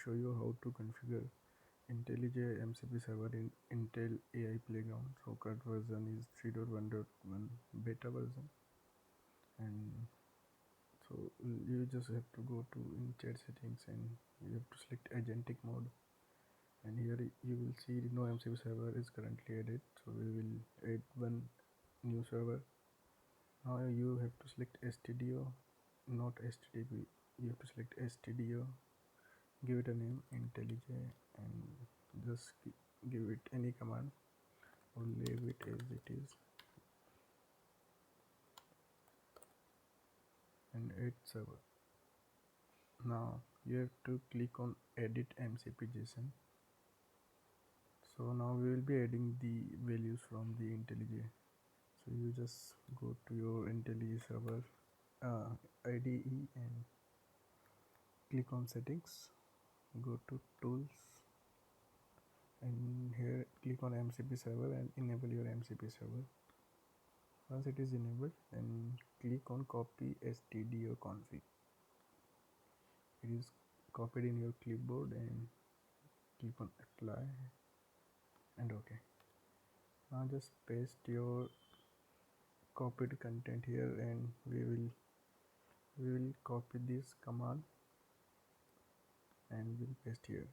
show you how to configure IntelliJ MCP Server in Intel AI Playground. So current version is 3.1.1 beta version, and so you just have to go to in chat settings and you have to select agentic mode, and here you will see no MCP server is currently added, so we will add one new server. Now you have to select stdio, not stdp. You have to select stdio, give it a name IntelliJ, and just give it any command or leave it as it is, and add server. Now you have to click on edit MCP JSON. So now we will be adding the values from the IntelliJ. So you just go to your IntelliJ server IDE and click on settings, go to tools, and here click on MCP server and enable your MCP server. Once it is enabled, then click on copy stdio config. It is copied in your clipboard, and click on apply and OK. Now just paste your copied content here, and we will copy this command and we'll paste here.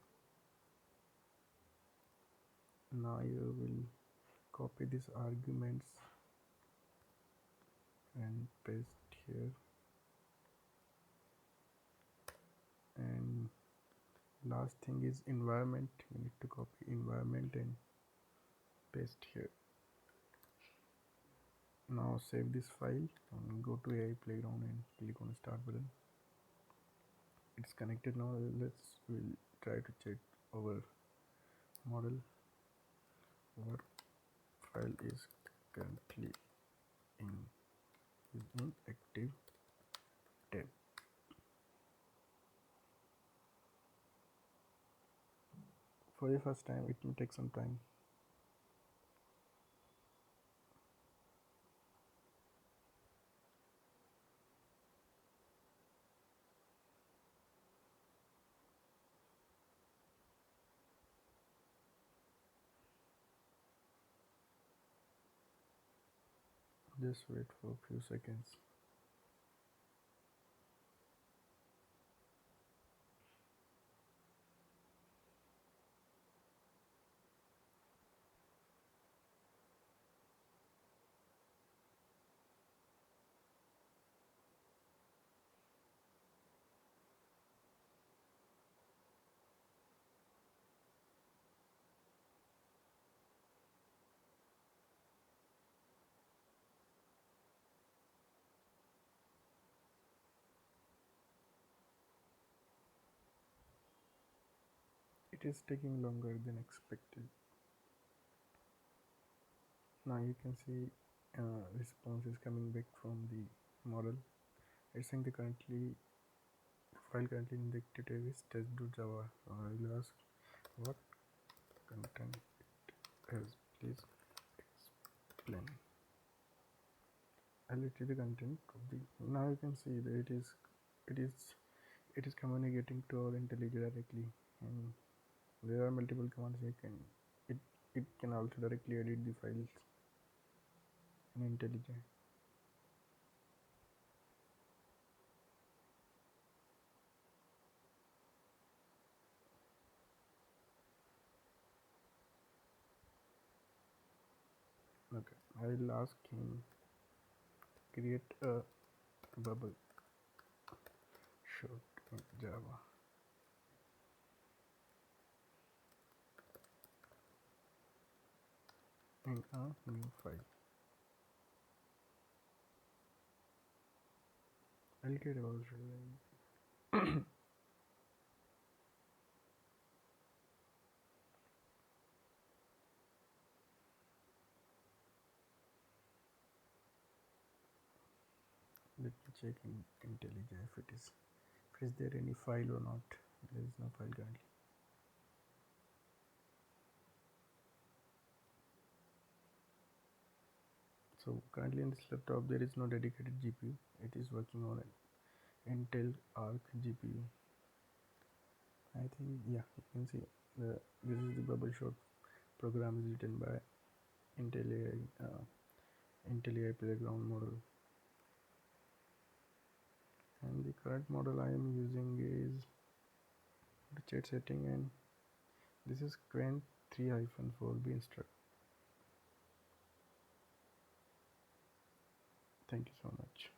Now you will copy these arguments and paste here, and last thing is environment. You need to copy environment and paste here. Now save this file and go to AI Playground and click on start button. It's connected now. We'll try to check our model. What file is currently in active tab. For the first time it will take some time. Just wait for a few seconds. It is taking longer than expected. Now you can see response is coming back from the model. It's saying the file currently in the active tab is test.java. I will ask what content it has. Please explain. I'll retrieve the content of the. Now you can see that it is communicating to our IntelliJ directly, and there are multiple commands. It can also directly edit the files in IntelliJ. Okay, I will ask him create a bubble short in Java. In a new file. I'll get about it. Let me check in IntelliJ if is there any file or not. There is no file currently. So currently in this laptop there is no dedicated GPU. It is working on an Intel Arc GPU. I think, yeah, you can see this is the bubble shot program is written by IntelliJ IntelliJ playground model, and the current model I am using is the chat setting, and this is Quen 3-4 Beanstalk. Thank you so much.